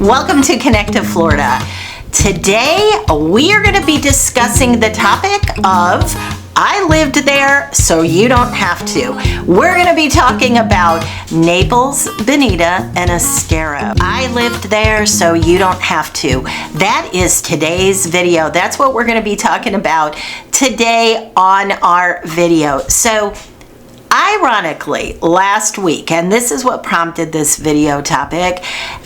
Welcome to Connect to Florida. Today we are going to be discussing the topic of I lived there so you don't have to. We're going to be talking about Naples, Bonita and Estero. I lived there so you don't have to. That is today's video. That's what we're going to be talking about today on our video. So ironically, last week, and this is what prompted this video topic,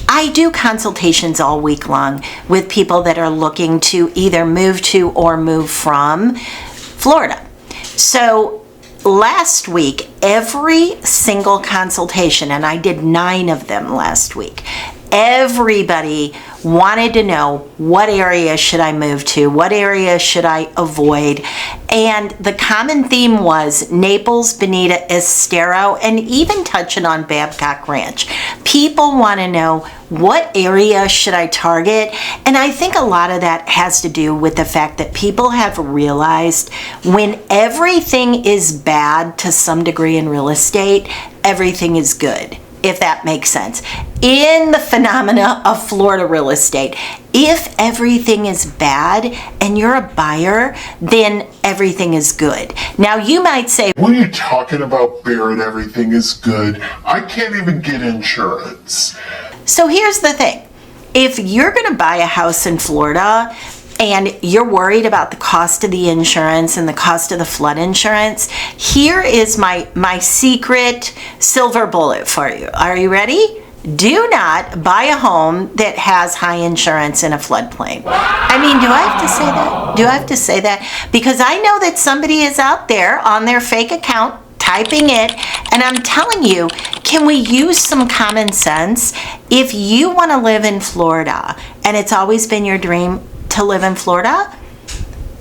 I do consultations all week long with people that are looking to either move to or move from Florida. So last week, every single consultation, and I did 9 of them last week, everybody wanted to know, what area should I move to? What area should I avoid? And the common theme was Naples, Bonita, Estero, and even touching on Babcock Ranch. People want to know, what area should I target? And I think a lot of that has to do with the fact that people have realized when everything is bad to some degree in real estate, everything is good, if that makes sense. In the phenomena of Florida real estate, if everything is bad and you're a buyer, then everything is good. Now you might say, what are you talking about, Barrett? Everything is good. I can't even get insurance. So here's the thing. If you're going to buy a house in Florida and you're worried about the cost of the insurance and the cost of the flood insurance, here is my secret silver bullet for you. Are you ready? Do not buy a home that has high insurance in a floodplain. I mean, do I have to say that? Do I have to say that? Because I know that somebody is out there on their fake account typing it, and I'm telling you, can we use some common sense? If you want to live in Florida, and it's always been your dream to live in Florida,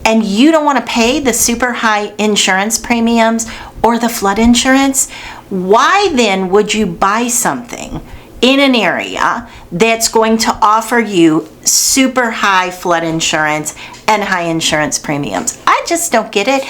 and you don't want to pay the super high insurance premiums or the flood insurance, why then would you buy something in an area that's going to offer you super high flood insurance and high insurance premiums? I just don't get it.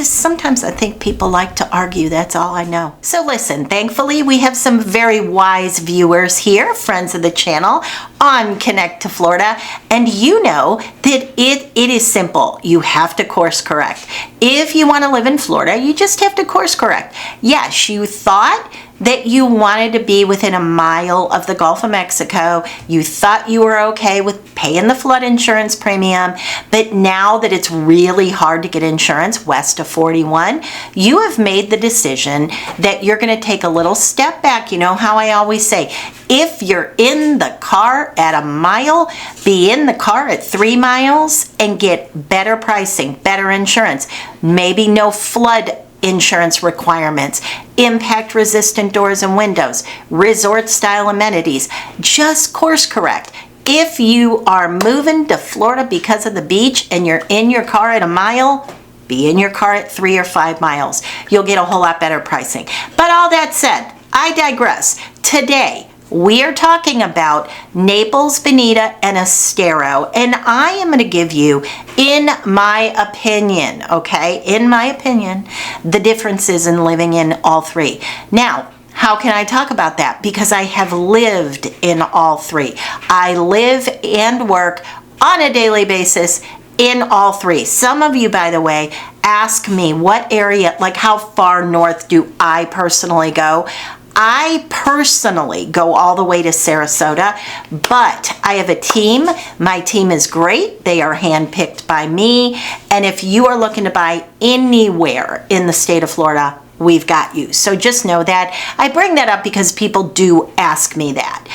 Sometimes I think people like to argue, that's all I know. So listen, thankfully we have some very wise viewers here, friends of the channel, on Connect to Florida, and you know that it is simple. You have to course correct. If you want to live in Florida, you just have to course correct. Yes, you thought that you wanted to be within a mile of the Gulf of Mexico. You thought you were okay with paying the flood insurance premium, but now that it's really hard to get insurance west of 41, you have made the decision that you're going to take a little step back. You know how I always say, if you're in the car at a mile, be in the car at 3 miles and get better pricing, better insurance, maybe no flood insurance requirements, impact resistant doors and windows, resort style amenities. Just course correct. If you are moving to Florida because of the beach and you're in your car at a mile, be in your car at 3 or 5 miles. You'll get a whole lot better pricing. But all that said, I digress. Today, we are talking about Naples, Bonita, and Estero, and I am going to give you, in my opinion, okay, in my opinion, the differences in living in all 3. Now, how can I talk about that? Because I have lived in all 3. I live and work on a daily basis in all 3. Some of you, by the way, ask me what area, like how far north do I personally go? I personally go all the way to Sarasota, but I have a team. My team is great. They are handpicked by me. And if you are looking to buy anywhere in the state of Florida, we've got you. So just know that. I bring that up because people do ask me that.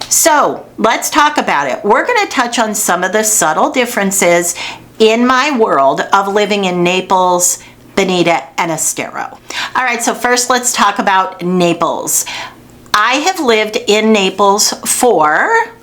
So let's talk about it. We're going to touch on some of the subtle differences in my world of living in Naples, Bonita, and Estero. All right, so first let's talk about Naples. I have lived in Naples for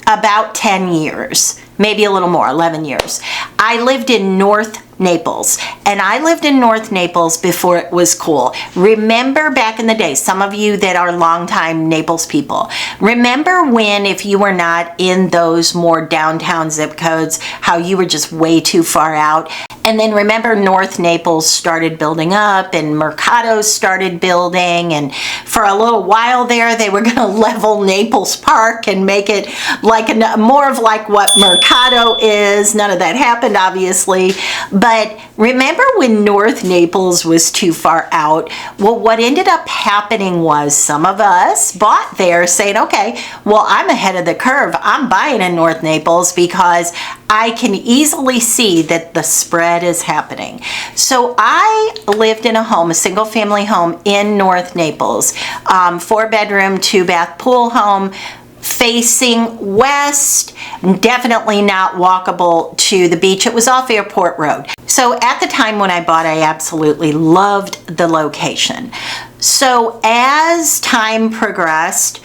about 10 years, maybe a little more, 11 years. I lived in North Naples. And I lived in North Naples before it was cool. Remember back in the day, some of you that are longtime Naples people, remember when, if you were not in those more downtown zip codes, how you were just way too far out? And then remember North Naples started building up and Mercados started building, and for a little while there they were going to level Naples Park and make it like more of like what Mercado is. None of that happened, obviously. But remember when North Naples was too far out? Well, what ended up happening was some of us bought there saying, okay, well, I'm ahead of the curve. I'm buying in North Naples because I can easily see that the spread is happening. So I lived in a home, a single family home in North Naples, 4-bedroom, 2-bath pool home, facing west, definitely not walkable to the beach. It was off Airport Road. So at the time when I bought, I absolutely loved the location. So as time progressed,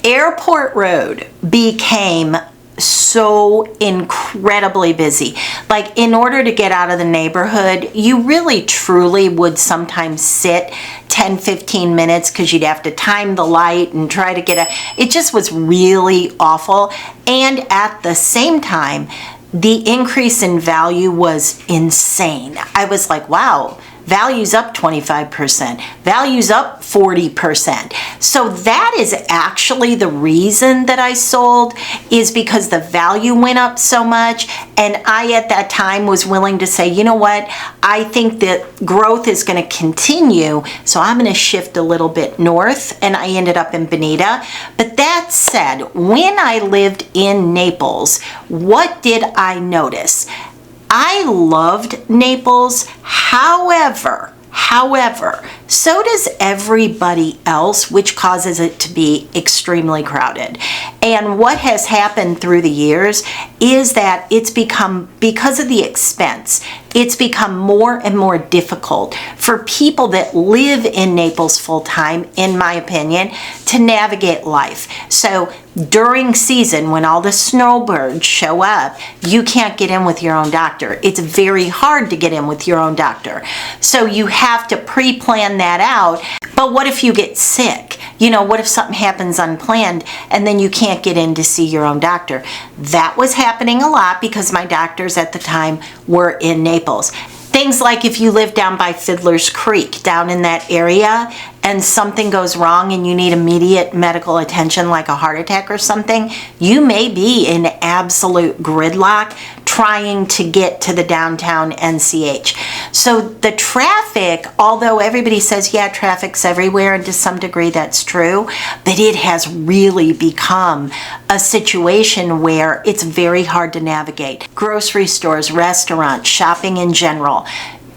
Airport Road became so incredibly busy. Like, in order to get out of the neighborhood, you really truly would sometimes sit 10-15 minutes because you'd have to time the light and try to get it just was really awful. And at the same time, the increase in value was insane. I was like, wow, value's up 25%, value's up 40%. So that is actually the reason that I sold, is because the value went up so much. And I, at that time, was willing to say, you know what, I think that growth is going to continue, so I'm going to shift a little bit north, and I ended up in Bonita. But that said, when I lived in Naples, what did I notice? I loved Naples. However, so does everybody else, which causes it to be extremely crowded. And what has happened through the years is that it's become, because of the expense, it's become more and more difficult for people that live in Naples full time, in my opinion, to navigate life. So during season, when all the snowbirds show up, you can't get in with your own doctor. It's very hard to get in with your own doctor. So you have to pre-plan that out. But what if you get sick? You know, what if something happens unplanned and then you can't get in to see your own doctor? That was happening a lot because my doctors at the time were in Naples. Things like if you live down by Fiddler's Creek, down in that area, and something goes wrong and you need immediate medical attention like a heart attack or something, you may be in absolute gridlock trying to get to the downtown NCH. So the traffic, although everybody says, yeah, traffic's everywhere, and to some degree that's true, but it has really become a situation where it's very hard to navigate. Grocery stores, restaurants, shopping in general.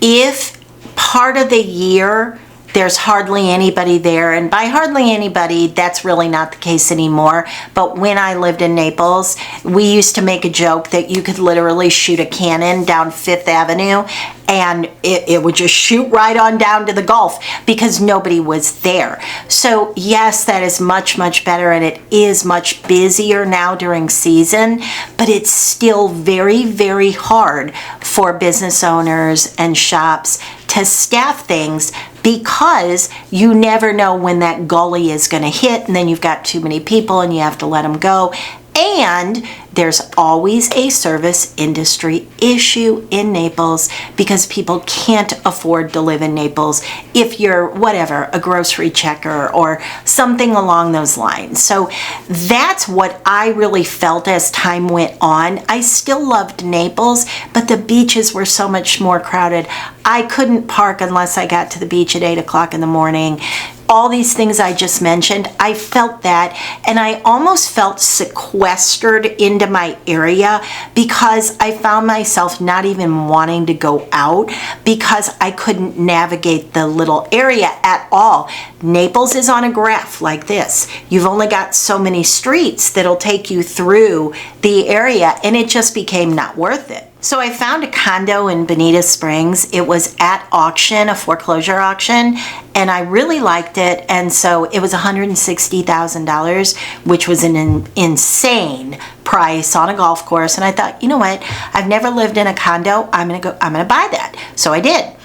If part of the year there's hardly anybody there, and by hardly anybody, that's really not the case anymore. But when I lived in Naples, we used to make a joke that you could literally shoot a cannon down Fifth Avenue and it would just shoot right on down to the Gulf because nobody was there. So yes, that is much, much better, and it is much busier now during season, but it's still very, very hard for business owners and shops to staff things because you never know when that gully is going to hit, and then you've got too many people and you have to let them go. And there's always a service industry issue in Naples because people can't afford to live in Naples if you're, whatever, a grocery checker or something along those lines. So that's what I really felt as time went on. I still loved Naples, but the beaches were so much more crowded. I couldn't park unless I got to the beach at 8 o'clock in the morning. All these things I just mentioned, I felt that, and I almost felt sequestered into my area because I found myself not even wanting to go out because I couldn't navigate the little area at all. Naples is on a graph like this. You've only got so many streets that'll take you through the area, and it just became not worth it. So I found a condo in Bonita Springs. It was at auction, a foreclosure auction, and I really liked it. And so it was $160,000, which was an insane price on a golf course. And I thought, you know what? I've never lived in a condo. I'm gonna buy that. So I did.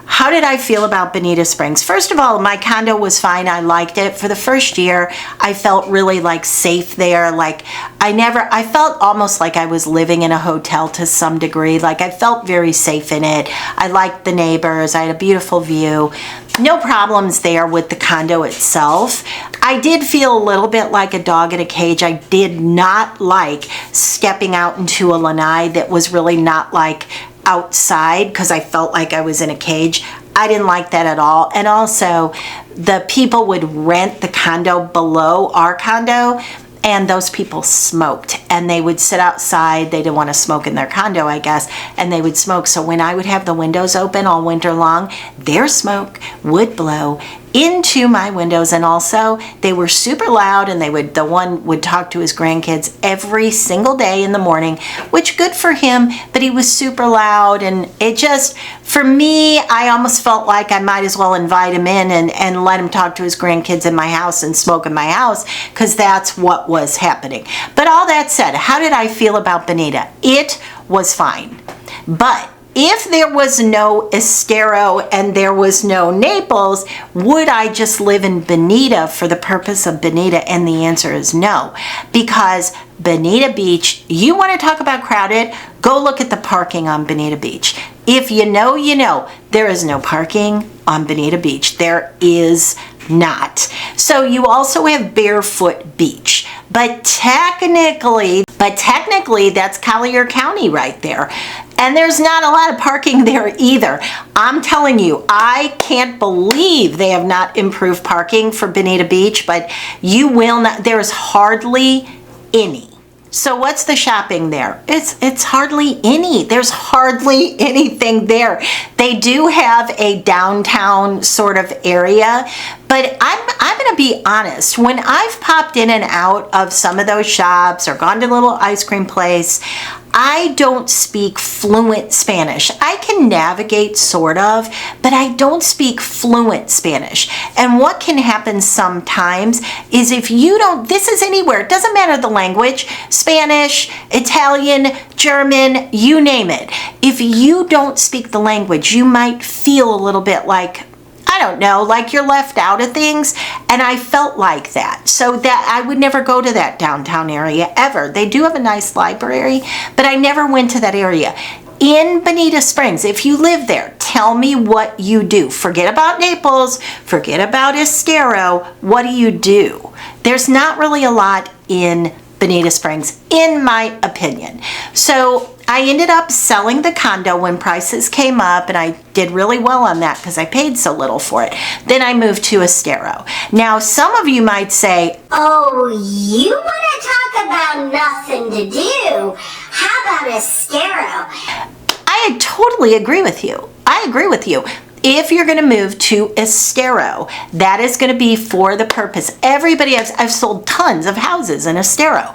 How did I feel about Bonita Springs? First of all, my condo was fine. I liked it. For the first year, I felt really like safe there. Like I felt almost like I was living in a hotel to some degree. Like I felt very safe in it. I liked the neighbors. I had a beautiful view. No problems there with the condo itself. I did feel a little bit like a dog in a cage. I did not like stepping out into a lanai that was really not like outside because I felt like I was in a cage. I didn't like that at all. And also, the people would rent the condo below our condo, and those people smoked, and they would sit outside. They didn't want to smoke in their condo, I guess, and they would smoke. So when I would have the windows open all winter long, their smoke would blow into my windows. And also they were super loud, and the one would talk to his grandkids every single day in the morning, which good for him, but he was super loud. And it just, for me, I almost felt like I might as well invite him in and let him talk to his grandkids in my house and smoke in my house, because that's what was happening. But all that said, how did I feel about Bonita? It was fine. But if there was no Estero and there was no Naples, would I just live in Bonita for the purpose of Bonita? And the answer is no, because Bonita Beach, you want to talk about crowded? Go look at the parking on Bonita Beach. If you know, you know. There is no parking on Bonita Beach. There is not. So you also have Barefoot Beach, but technically that's Collier County right there. And there's not a lot of parking there either. I'm telling you, I can't believe they have not improved parking for Bonita Beach, but you will not, there's hardly any. So what's the shopping there? It's hardly any. There's hardly anything there. They do have a downtown sort of area, but I'm going to be honest. When I've popped in and out of some of those shops or gone to a little ice cream place, I don't speak fluent Spanish. I can navigate sort of, but I don't speak fluent Spanish. And what can happen sometimes is if you don't, this is anywhere, it doesn't matter the language, Spanish, Italian, German, you name it. If you don't speak the language, you might feel a little bit like, I don't know, like you're left out of things. And I felt like that. So that I would never go to that downtown area ever. They do have a nice library, but I never went to that area. In Bonita Springs, if you live there, tell me what you do. Forget about Naples, forget about Estero. What do you do? There's not really a lot in Bonita Springs, in my opinion. So I ended up selling the condo when prices came up, and I did really well on that because I paid so little for it. Then I moved to Estero. Now, some of you might say, oh, you want to talk about nothing to do? How about Estero? I totally agree with you. I agree with you. If you're going to move to Estero, that is going to be for the purpose. I've sold tons of houses in Estero.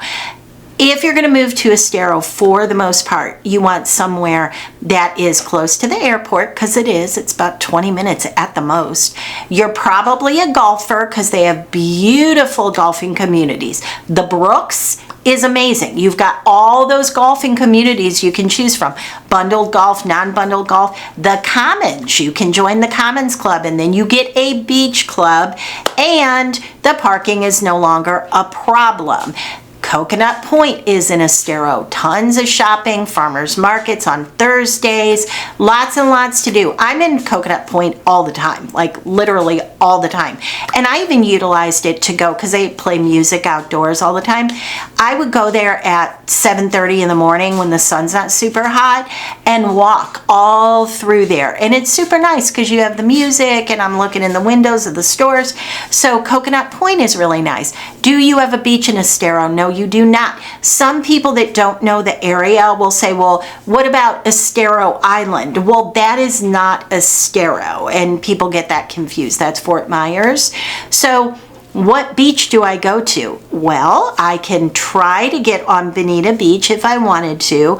If you're going to move to Estero, for the most part, you want somewhere that is close to the airport, because it's about 20 minutes at the most. You're probably a golfer because they have beautiful golfing communities. The Brooks is amazing. You've got all those golfing communities you can choose from. Bundled golf, non-bundled golf. The Commons, you can join the Commons Club, and then you get a beach club, and the parking is no longer a problem. Coconut Point is in Estero. Tons of shopping, farmers markets on Thursdays, lots and lots to do. I'm in Coconut Point all the time, like literally all the time. And I even utilized it to go, because they play music outdoors all the time. I would go there at 7:30 in the morning when the sun's not super hot and walk all through there. And it's super nice because you have the music and I'm looking in the windows of the stores. So Coconut Point is really nice. Do you have a beach in Estero? No, you do not. Some people that don't know the area will say, well, what about Estero Island? Well, that is not Estero, and people get that confused. That's Fort Myers. So What beach do I go to? Well, I can try to get on Bonita Beach if I wanted to,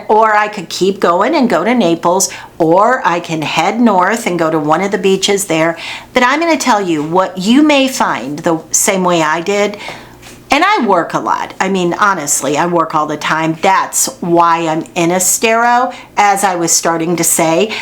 or I could keep going and go to Naples, or I can head north and go to one of the beaches there. But I'm going to tell you what you may find the same way I did. And I work a lot. I mean, honestly, I work all the time. That's why I'm in Estero, as I was starting to say.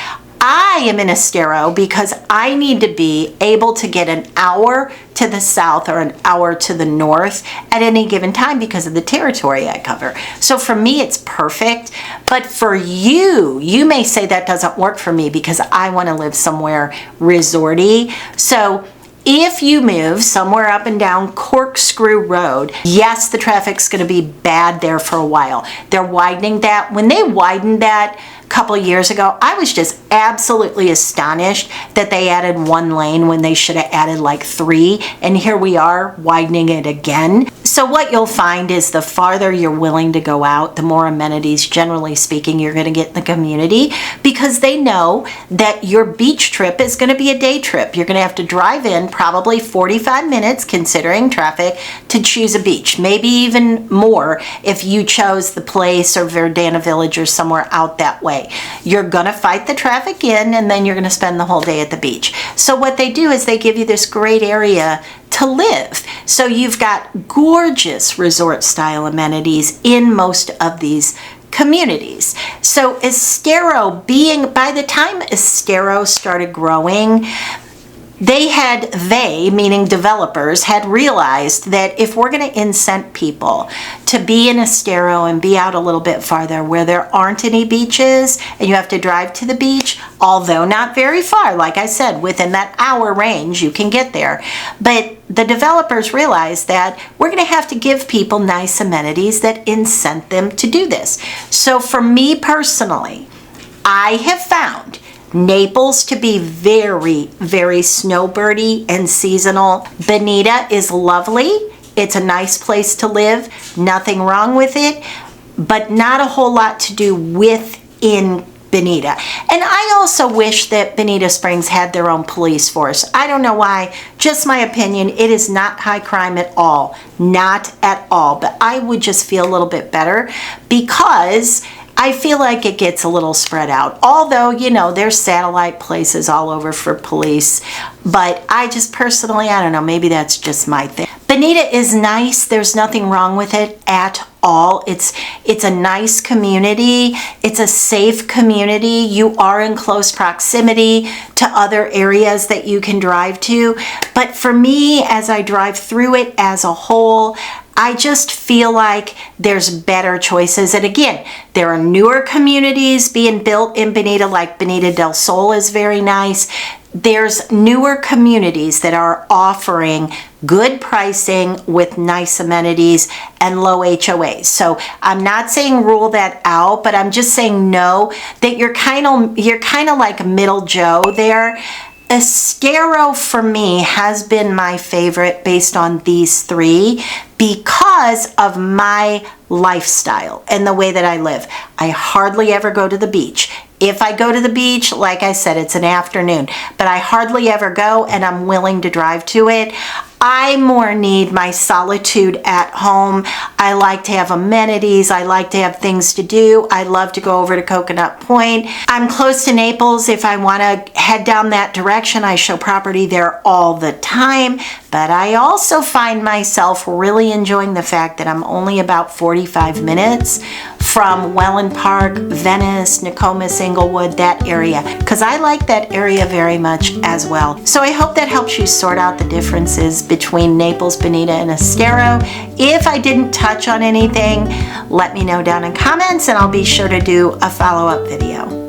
I am in Estero because I need to be able to get an hour to the south or an hour to the north at any given time because of the territory I cover. So for me, it's perfect. But for you, you may say that doesn't work for me because I want to live somewhere resorty. So if you move somewhere up and down Corkscrew Road, yes, the traffic's going to be bad there for a while. They're widening that. When they widened that a couple of years ago, I was just absolutely astonished that they added 1 lane when they should have added like 3. And here we are widening it again. So what you'll find is the farther you're willing to go out, the more amenities, generally speaking, you're going to get in the community because they know that your beach trip is going to be a day trip. You're going to have to drive in probably 45 minutes, considering traffic, to choose a beach. Maybe even more if you chose the Place or Verdana Village or somewhere out that way. You're going to fight the traffic in, and then you're going to spend the whole day at the beach. So what they do is they give you this great area to live. So you've got gorgeous resort style amenities in most of these communities. So Estero by the time Estero started growing, they, meaning developers, had realized that if we're going to incent people to be in Estero and be out a little bit farther where there aren't any beaches and you have to drive to the beach, although not very far, like I said, within that hour range, you can get there. But the developers realized that we're going to have to give people nice amenities that incent them to do this. So for me personally, I have found Naples to be very, very snowbirdy and seasonal. Bonita is lovely. It's a nice place to live. Nothing wrong with it, but not a whole lot to do within Bonita. And I also wish that Bonita Springs had their own police force. I don't know why, just my opinion. It is not high crime at all. Not at all. But I would just feel a little bit better because I feel like it gets a little spread out. Although, there's satellite places all over for police. But I just personally, I don't know, maybe that's just my thing. Bonita is nice. There's nothing wrong with it at all. It's a nice community. It's a safe community. You are in close proximity to other areas that you can drive to. But for me, as I drive through it as a whole, I just feel like there's better choices. And again, there are newer communities being built in Bonita, like Bonita del Sol is very nice. There's newer communities that are offering good pricing with nice amenities and low HOAs. So I'm not saying rule that out, but I'm just saying know that you're kind of like middle Joe there. Estero for me has been my favorite based on these 3 because of my lifestyle and the way that I live. I hardly ever go to the beach. If I go to the beach, like I said, it's an afternoon, but I hardly ever go, and I'm willing to drive to it. I more need my solitude at home. I like to have amenities. I like to have things to do. I love to go over to Coconut Point. I'm close to Naples. If I want to head down that direction, I show property there all the time. But I also find myself really enjoying the fact that I'm only about 45 minutes from Welland Park, Venice, Nokomis, Inglewood, that area, because I like that area very much as well. So I hope that helps you sort out the differences between Naples, Bonita, and Estero. If I didn't touch on anything, let me know down in comments and I'll be sure to do a follow-up video.